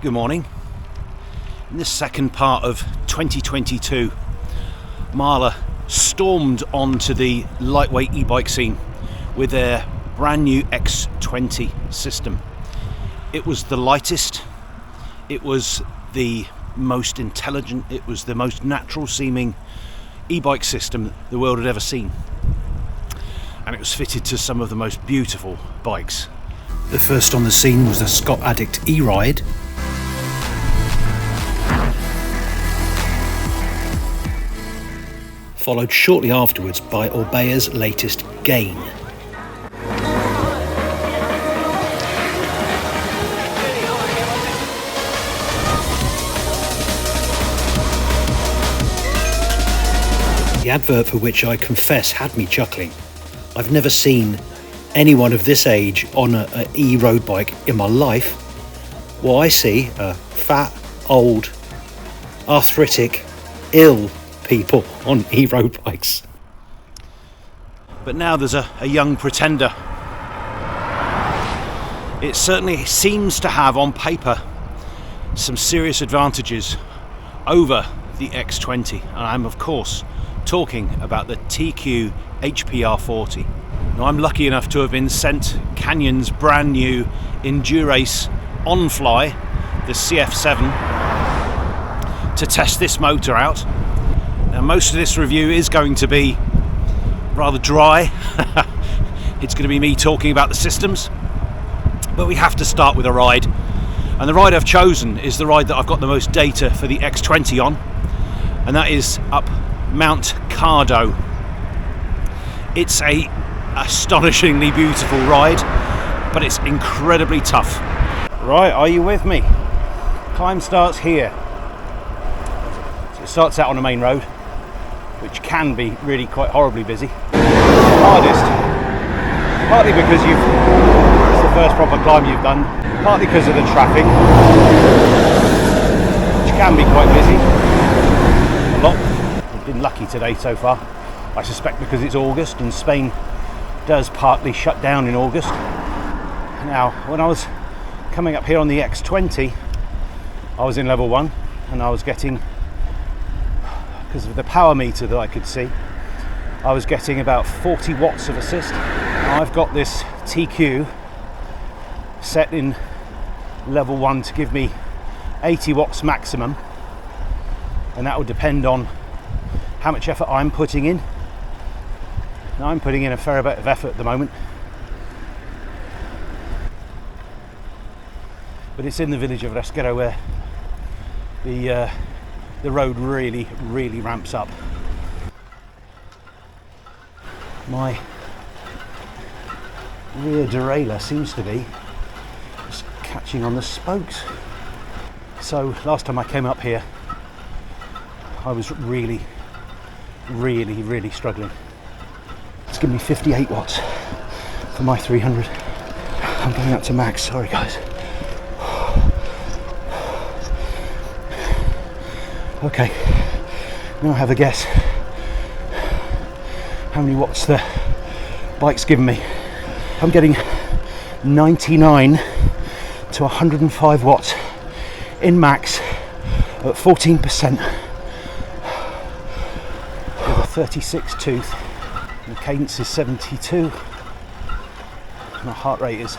Good morning. In this second part of 2022, Mahle stormed onto the lightweight e-bike scene with their brand new X20 system. It was the lightest, it was the most intelligent, it was the most natural seeming e-bike system the world had ever seen. And it was fitted to some of the most beautiful bikes. The first on the scene was the Scott Addict E-Ride. Followed shortly afterwards by Orbea's latest Gain. The advert for which I confess had me chuckling. I've never seen anyone of this age on an e-road bike in my life. What I see are fat, old, arthritic, ill people on e-road bikes. But now there's a young pretender. It certainly seems to have on paper some serious advantages over the X20, and I'm of course talking about the TQ HPR40. Now, I'm lucky enough to have been sent Canyon's brand new Endurace ONfly, the CF7, to test this motor out. Now, most of this review is going to be rather dry. It's going to be me talking about the systems, but we have to start with a ride. And the ride I've chosen is the ride that I've got the most data for the X20 on, and that is up Mount Cardo. It's a astonishingly beautiful ride, but it's incredibly tough. Right, are you with me? Climb starts here. So it starts out on a main road, which can be really quite horribly busy. Hardest, partly because it's the first proper climb you've done, partly because of the traffic, which can be quite busy. A lot. I've been lucky today so far. I suspect because it's August and Spain does partly shut down in August. Now, when I was coming up here on the X20, I was in level 1 and I was getting, because of the power meter that I could see, I was getting about 40 watts of assist. Now, I've got this TQ set in level 1 to give me 80 watts maximum, and that will depend on how much effort I'm putting in. Now, I'm putting in a fair bit of effort at the moment, but it's in the village of Rasquero where the road really ramps up. My rear derailleur seems to be just catching on the spokes. So last time I came up here, I was really struggling. It's given me 58 watts for my 300. I'm going up to max, sorry guys. Okay, now have a guess how many watts the bike's given me. I'm getting 99 to 105 watts in max at 14%. With a 36 tooth. The cadence is 72. My heart rate is,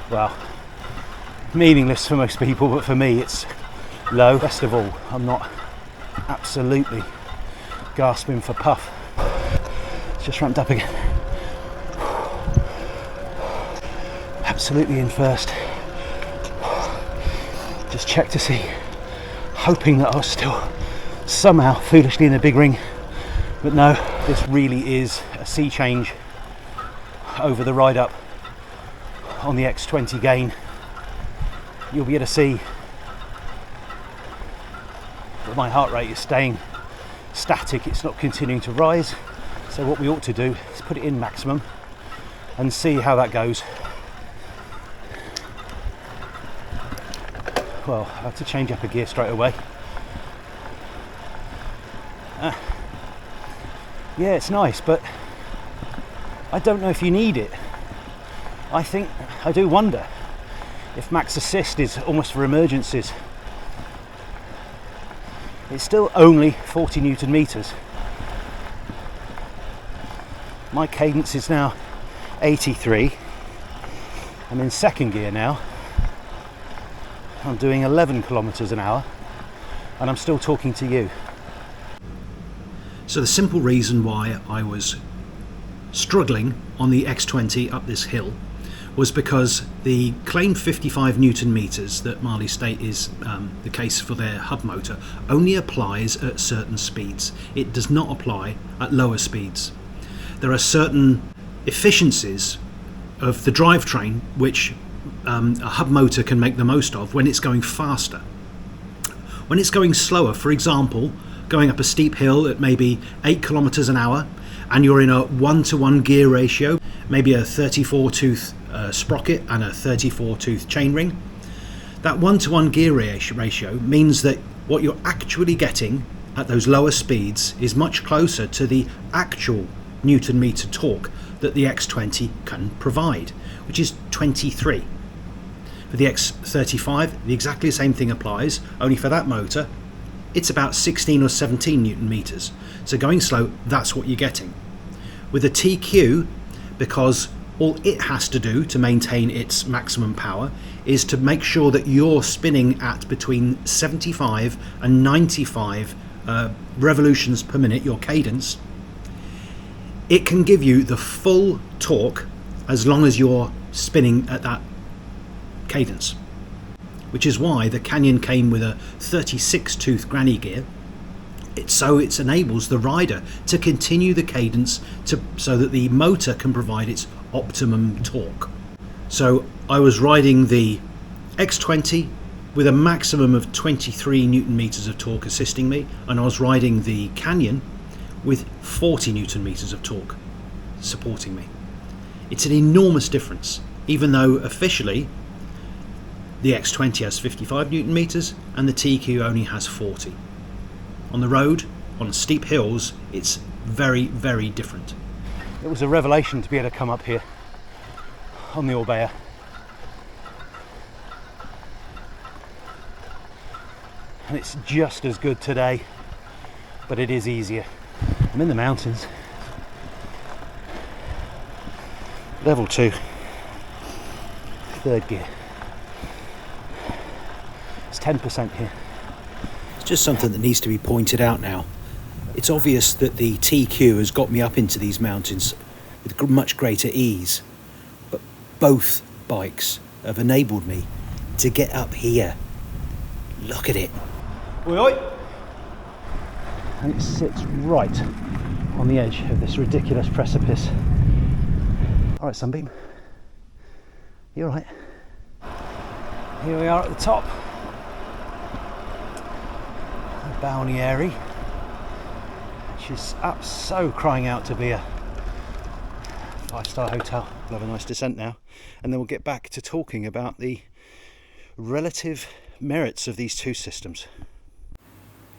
well, meaningless for most people, but for me it's low. Best of all, I'm not absolutely gasping for puff. It's just ramped up again. Absolutely in first. Just check to see, hoping that I was still somehow foolishly in a big ring, but no. This really is a sea change over the ride up on the X20 Gain. You'll be able to see that my heart rate is staying static, it's not continuing to rise. So what we ought to do is put it in maximum and see how that goes. Well, I have to change up a gear straight away. Yeah, it's nice, but I don't know if you need it. I do wonder if max assist is almost for emergencies, it's still only 40 Newton meters. My cadence is now 83. I'm in second gear now. I'm doing 11 kilometers an hour and I'm still talking to you. So the simple reason why I was struggling on the X20 up this hill was because the claimed 55 Newton meters that Mahle state is the case for their hub motor only applies at certain speeds. It does not apply at lower speeds. There are certain efficiencies of the drivetrain which a hub motor can make the most of when it's going faster. When it's going slower, for example, going up a steep hill at maybe 8 kilometers an hour, and you're in a 1-to-1 gear ratio, maybe a 34-tooth sprocket and a 34-tooth chainring, that 1-to-1 gear ratio means that what you're actually getting at those lower speeds is much closer to the actual Newton meter torque that the X20 can provide, which is 23. For the X35, exactly the same thing applies, only for that motor it's about 16 or 17 Newton meters. So going slow, that's what you're getting. With a TQ, because all it has to do to maintain its maximum power is to make sure that you're spinning at between 75 and 95 revolutions per minute, your cadence, it can give you the full torque as long as you're spinning at that cadence. Which is why the Canyon came with a 36-tooth granny gear. It enables the rider to continue the cadence so that the motor can provide its optimum torque. So I was riding the X20 with a maximum of 23 Newton meters of torque assisting me, and I was riding the Canyon with 40 Newton meters of torque supporting me. It's an enormous difference, even though officially the X20 has 55 Newton meters and the TQ only has 40. On the road, on steep hills, it's very, very different. It was a revelation to be able to come up here on the Orbea. And it's just as good today, but it is easier. I'm in the mountains. Level 2, third gear. It's 10% here. It's just something that needs to be pointed out now. It's obvious that the TQ has got me up into these mountains with much greater ease, but both bikes have enabled me to get up here. Look at it. Oi, oi. And it sits right on the edge of this ridiculous precipice. All right, Sunbeam, you all right? Here we are at the top. Balneary, which is so crying out to be a 5-star hotel. We'll have a nice descent now, and then we'll get back to talking about the relative merits of these two systems.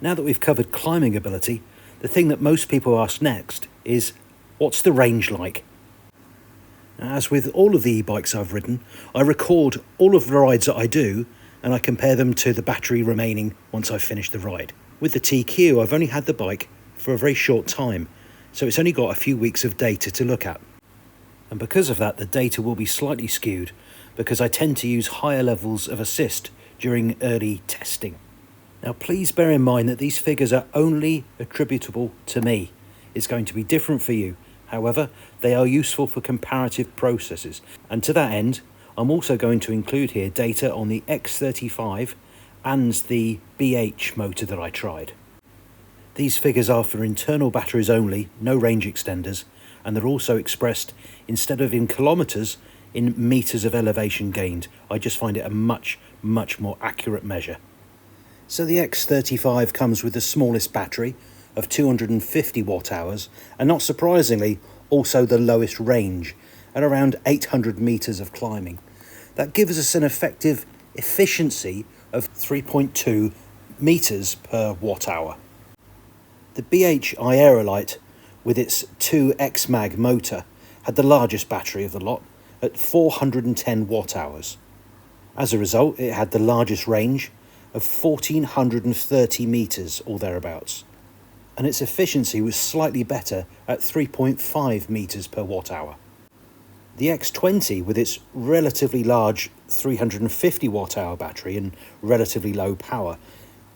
Now that we've covered climbing ability, the thing that most people ask next is, what's the range like? As with all of the e-bikes I've ridden, I record all of the rides that I do and I compare them to the battery remaining once I've finished the ride. With the TQ, I've only had the bike for a very short time, so it's only got a few weeks of data to look at. And because of that, the data will be slightly skewed, because I tend to use higher levels of assist during early testing. Now please bear in mind that these figures are only attributable to me. It's going to be different for you. However, they are useful for comparative processes, and to that end, I'm also going to include here data on the X35 and the BH motor that I tried. These figures are for internal batteries only, no range extenders, and they're also expressed, instead of in kilometres, in metres of elevation gained. I just find it a much, much more accurate measure. So the X35 comes with the smallest battery of 250 watt hours, and not surprisingly, also the lowest range, at around 800 metres of climbing. That gives us an effective efficiency of 3.2 metres per watt hour. The BH Aerolite, with its 2X mag motor, had the largest battery of the lot at 410 watt hours. As a result, it had the largest range of 1430 metres or thereabouts, and its efficiency was slightly better at 3.5 metres per watt hour. The X20, with its relatively large 350 watt hour battery and relatively low power,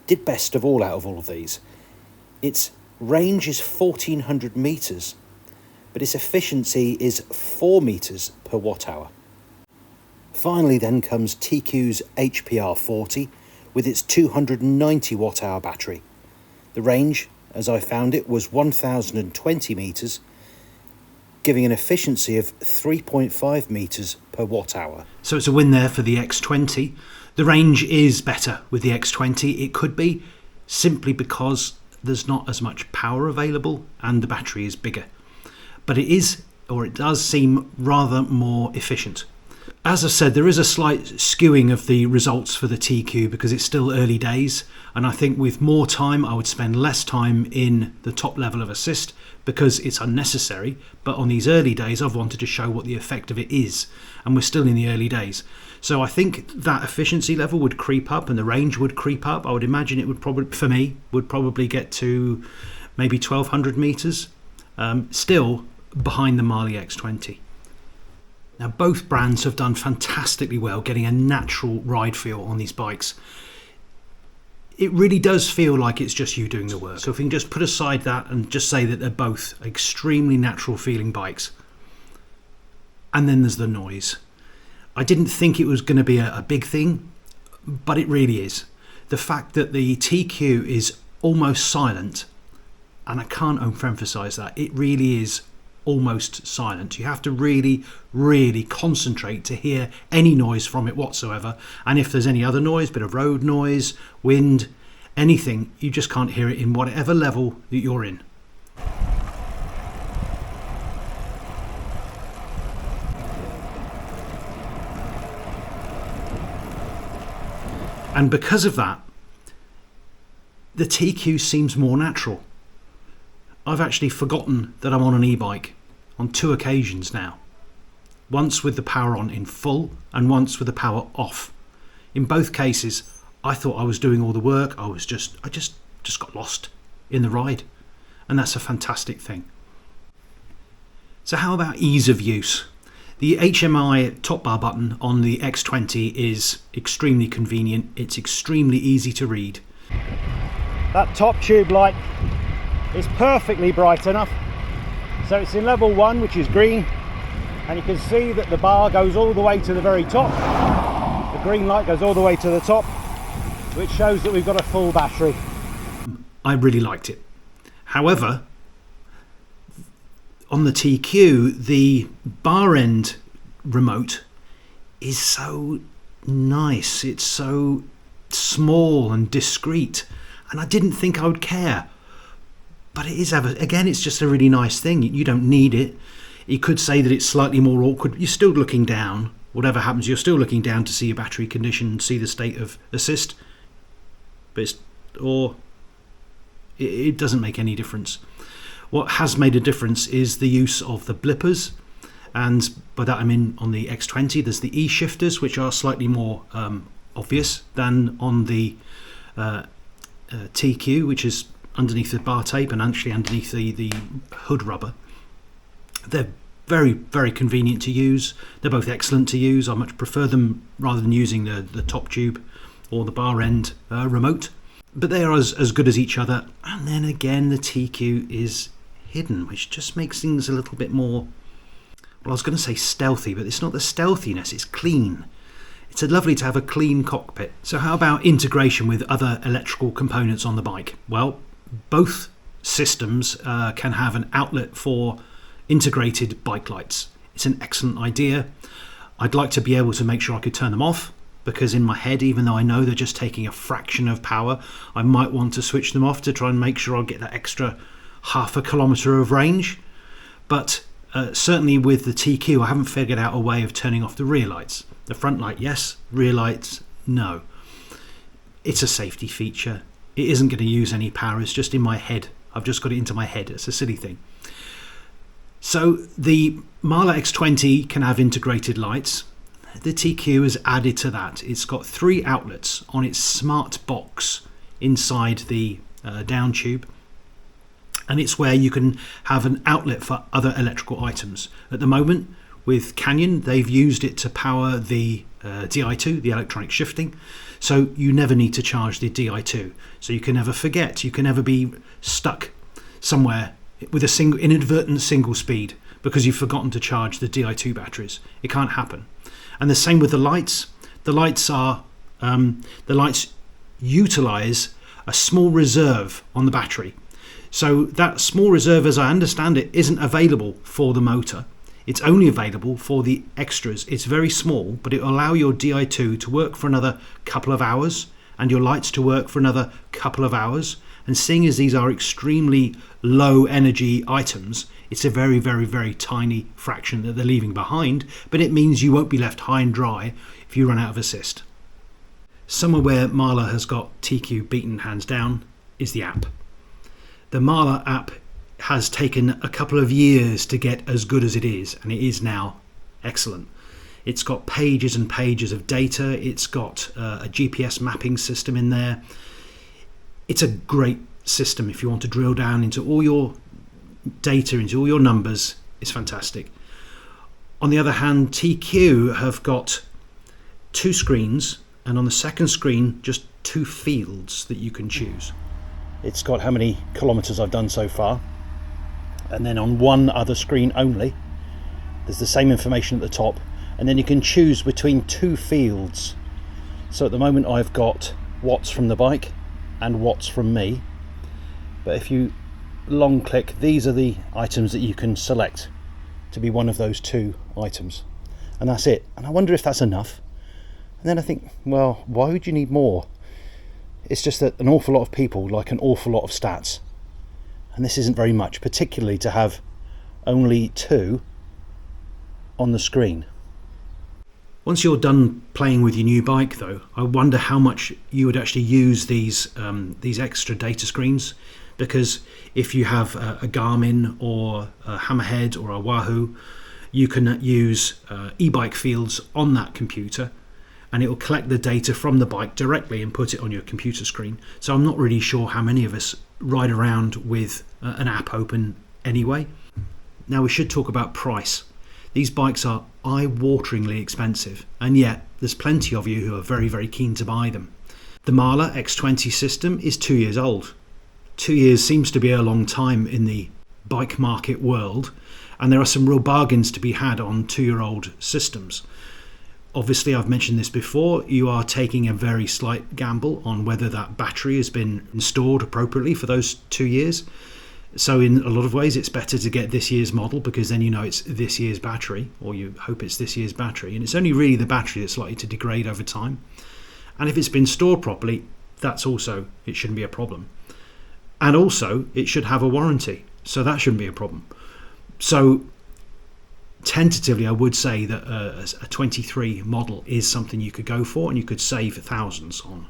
did best of all out of all of these. Its range is 1400 metres, but its efficiency is 4 metres per watt hour. Finally then comes TQ's HPR40 with its 290 watt hour battery. The range, as I found it, was 1020 metres, giving an efficiency of 3.5 metres per watt hour. So it's a win there for the X20. The range is better with the X20. It could be simply because there's not as much power available and the battery is bigger. But it is, or it does seem rather more efficient. As I said, there is a slight skewing of the results for the TQ because it's still early days, and I think with more time I would spend less time in the top level of assist because it's unnecessary, but on these early days I've wanted to show what the effect of it is, and we're still in the early days. So I think that efficiency level would creep up and the range would creep up. I would imagine it would probably, for me, would probably get to maybe 1200 metres, still behind the Mahle X20. Now both brands have done fantastically well getting a natural ride feel on these bikes. It really does feel like it's just you doing the work. So if we can just put aside that and just say that they're both extremely natural feeling bikes. And then there's the noise. I didn't think it was going to be a big thing, but it really is. The fact that the TQ is almost silent, and I can't overemphasize that, it really is almost silent. You have to really concentrate to hear any noise from it whatsoever, and if there's any other noise, bit of road noise, wind, anything, you just can't hear it in whatever level that you're in. And because of that, the TQ seems more natural. I've actually forgotten that I'm on an e-bike on 2 occasions now. Once with the power on in full and once with the power off. In both cases, I thought I was doing all the work. I just got lost in the ride. And that's a fantastic thing. So how about ease of use? The HMI top bar button on the X20 is extremely convenient. It's extremely easy to read. That top tube light is perfectly bright enough. So it's in level 1, which is green, and you can see that the bar goes all the way to the very top. The green light goes all the way to the top, which shows that we've got a full battery. I really liked it. However, on the TQ, the bar end remote is so nice. It's so small and discreet, and I didn't think I would care. But it is, again, it's just a really nice thing. You don't need it. You could say that it's slightly more awkward. You're still looking down. Whatever happens, you're still looking down to see your battery condition, see the state of assist. But it doesn't make any difference. What has made a difference is the use of the blippers. And by that I mean on the X20, there's the E-shifters, which are slightly more obvious than on the TQ, which is underneath the bar tape and actually underneath the hood rubber. They're very convenient to use. They're both excellent to use. I much prefer them rather than using the top tube or the bar end remote. But they are as good as each other. And then again, the TQ is hidden, which just makes things a little bit more, well, I was going to say stealthy, but it's not the stealthiness, it's clean. It's lovely to have a clean cockpit. So how about integration with other electrical components on the bike? Well, both systems can have an outlet for integrated bike lights. It's an excellent idea. I'd like to be able to make sure I could turn them off, because in my head, even though I know they're just taking a fraction of power, I might want to switch them off to try and make sure I get that extra half a kilometre of range. But certainly with the TQ, I haven't figured out a way of turning off the rear lights. The front light, yes. Rear lights, no. It's a safety feature. It isn't going to use any power. It's just in my head. I've just got it into my head. It's a silly thing. So the Mahle X20 can have integrated lights. the TQ has added to that. It's got 3 outlets on its smart box inside the down tube, and it's where you can have an outlet for other electrical items. At the moment with Canyon, they've used it to power the Di2, the electronic shifting, so you never need to charge the Di2, so you can never forget, you can never be stuck somewhere with a inadvertent single speed because you've forgotten to charge the Di2 batteries. It can't happen. And the same with the lights. The lights utilize a small reserve on the battery. So that small reserve, as I understand it, isn't available for the motor. It's only available for the extras. It's very small, but it will allow your Di2 to work for another couple of hours and your lights to work for another couple of hours. And seeing as these are extremely low energy items, it's a very, very, very tiny fraction that they're leaving behind, but it means you won't be left high and dry if you run out of assist. Somewhere where Mahle has got TQ beaten hands down is the app. The Mahle app has taken a couple of years to get as good as it is, and it is now excellent. It's got pages and pages of data. It's got a GPS mapping system in there. It's a great system if you want to drill down into all your data, into all your numbers. It's fantastic. On the other hand, TQ have got 2 screens, and on the second screen just 2 fields that you can choose. It's got how many kilometers I've done so far, and then on one other screen only there's the same information at the top, and then you can choose between 2 fields. So at the moment I've got watts from the bike and watts from me, but if you long click, these are the items that you can select to be one of those 2 items, and that's it. And I wonder if that's enough. And then I think, well, why would you need more? It's just that an awful lot of people like an awful lot of stats, and this isn't very much, particularly to have only 2 on the screen. Once you're done playing with your new bike though, I wonder how much you would actually use these extra data screens, because if you have a Garmin or a Hammerhead or a Wahoo, you can use e-bike fields on that computer, and it will collect the data from the bike directly and put it on your computer screen. So I'm not really sure how many of us ride around with an app open anyway. Now we should talk about price. These bikes are eye-wateringly expensive, and yet there's plenty of you who are very, very keen to buy them. The Mahle X20 system is 2 years old. 2 years seems to be a long time in the bike market world, and there are some real bargains to be had on 2-year-old systems. Obviously, I've mentioned this before, you are taking a very slight gamble on whether that battery has been installed appropriately for those 2 years. So in a lot of ways, it's better to get this year's model, because then you know it's this year's battery, or you hope it's this year's battery, and it's only really the battery that's likely to degrade over time. And if it's been stored properly, it shouldn't be a problem. And also, it should have a warranty, so that shouldn't be a problem. So tentatively, I would say that a 23 model is something you could go for, and you could save thousands on.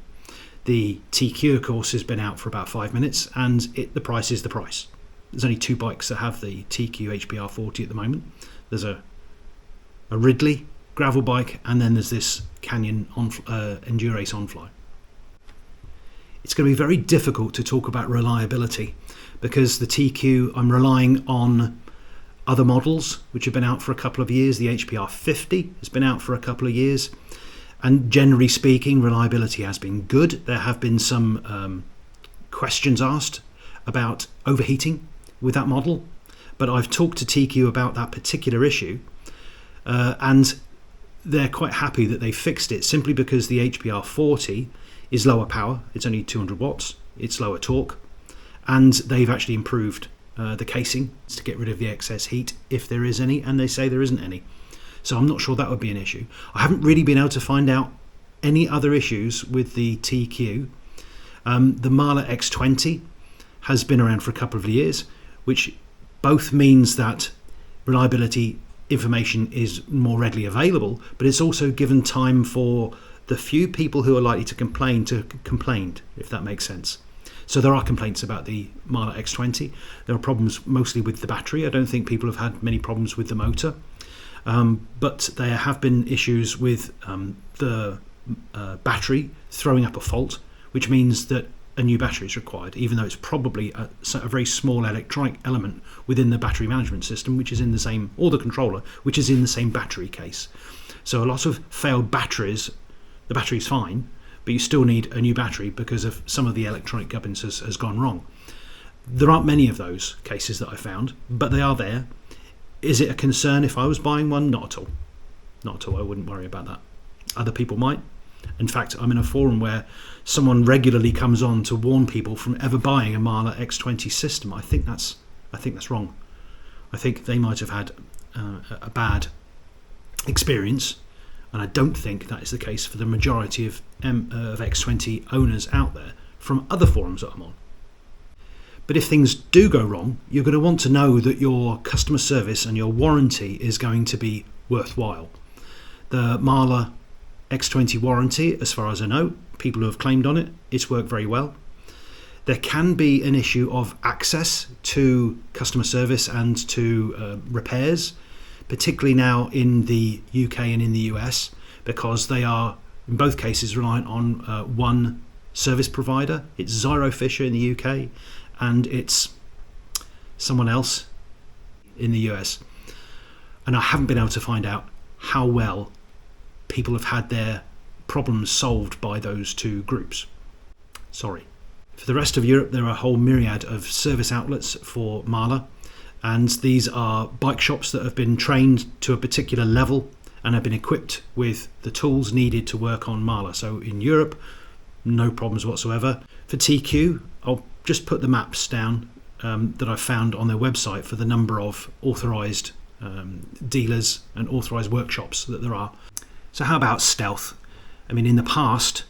The TQ, of course, has been out for about 5 minutes, and the price is the price. There's only 2 bikes that have the TQ HPR40 at the moment. There's a Ridley gravel bike, and then there's this Canyon Endurace ONfly. It's going to be very difficult to talk about reliability, because the TQ, I'm relying on other models which have been out for a couple of years. The HPR40 has been out for a couple of years, and generally speaking, reliability has been good. There have been some questions asked about overheating with that model, but I've talked to TQ about that particular issue, and they're quite happy that they fixed it, simply because the HPR40 is lower power. It's only 200 watts, it's lower torque, and they've actually improved the casing to get rid of the excess heat, if there is any, and they say there isn't any. So I'm not sure that would be an issue. I haven't really been able to find out any other issues with the TQ. The Mahle X20 has been around for a couple of years, which both means that reliability information is more readily available, but it's also given time for the few people who are likely to complain to complain, if that makes sense. So there are complaints about the Mahle X20. There are problems mostly with the battery. I don't think people have had many problems with the motor. but there have been issues with the battery throwing up a fault, which means that a new battery is required, even though it's probably a very small electronic element within the battery management system, which is in the same, or the controller, which is in the same battery case. So a lot of failed batteries, the battery's fine, but you still need a new battery because of some of the electronic gubbins has gone wrong. There aren't many of those cases that I found, but they are there. Is it a concern if I was buying one? Not at all. Not at all. I wouldn't worry about that. Other people might. In fact, I'm in a forum where someone regularly comes on to warn people from ever buying a Mahle X20 system. I think that's wrong. I think they might have had a bad experience, and I don't think that is the case for the majority of X20 owners out there from other forums that I'm on. But if things do go wrong, you're going to want to know that your customer service and your warranty is going to be worthwhile. The Mahle X20 warranty, as far as I know, people who have claimed on it, it's worked very well. There can be an issue of access to customer service and to repairs, particularly now in the UK and in the US, because they are, in both cases, reliant on one service provider. It's Zyro Fisher in the UK, and it's someone else in the US. And I haven't been able to find out how well people have had their problems solved by those two groups. Sorry. For the rest of Europe, there are a whole myriad of service outlets for Mahle, and these are bike shops that have been trained to a particular level and have been equipped with the tools needed to work on Mahle. So in Europe, no problems whatsoever. For TQ, I'll just put the maps down that I've found on their website for the number of authorised dealers and authorised workshops that there are. So how about stealth? I mean, in the past,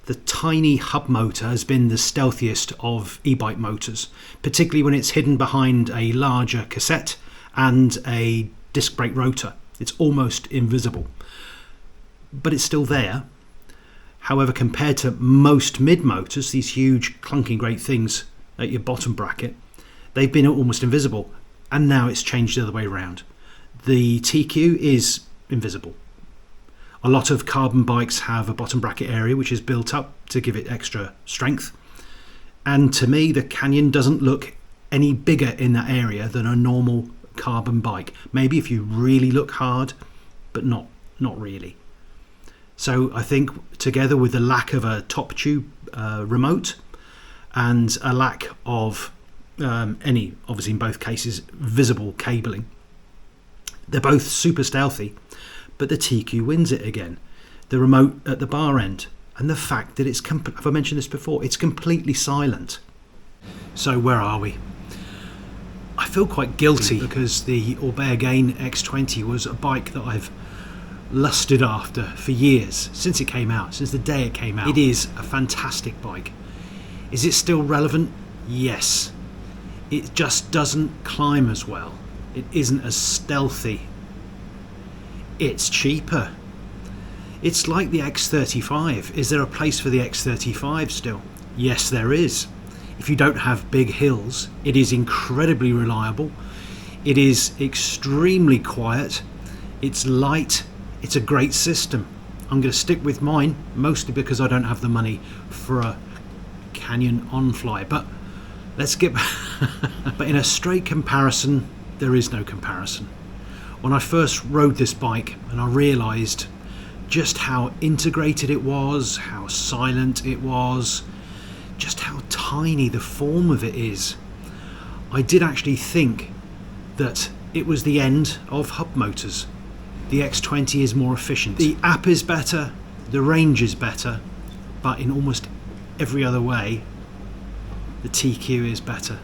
the tiny hub motor has been the stealthiest of e-bike motors, particularly when it's hidden behind a larger cassette and a disc brake rotor. It's almost invisible, but it's still there. However, compared to most mid motors, these huge clunking great things at your bottom bracket, they've been almost invisible, and now it's changed the other way around. The TQ is invisible. A lot of carbon bikes have a bottom bracket area which is built up to give it extra strength, and to me the Canyon doesn't look any bigger in that area than a normal carbon bike. Maybe if you really look hard, but not really. So I think together with the lack of a top tube remote and a lack of any, obviously in both cases, visible cabling, they're both super stealthy. But the TQ wins it again. The remote at the bar end, and the fact that it's, have I mentioned this before, it's completely silent. So where are we? I feel quite guilty because the Orbea Gain X20 was a bike that I've lusted after for years, since it came out, since the day it came out. It is a fantastic bike. Is it still relevant? Yes. It just doesn't climb as well. It isn't as stealthy. It's cheaper. It's like the X35. Is there a place for the X35 still? Yes, there is. If you don't have big hills, it is incredibly reliable. It is extremely quiet. It's light. It's a great system. I'm going to stick with mine, mostly because I don't have the money for a Canyon ONfly. But let's get but in a straight comparison, there is no comparison. When I first rode this bike and I realised just how integrated it was, how silent it was, just how tiny the form of it is, I did actually think that it was the end of hub motors. The X20 is more efficient. The app is better, the range is better, but in almost every other way, the TQ is better.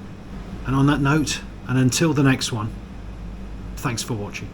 And on that note, and until the next one, thanks for watching.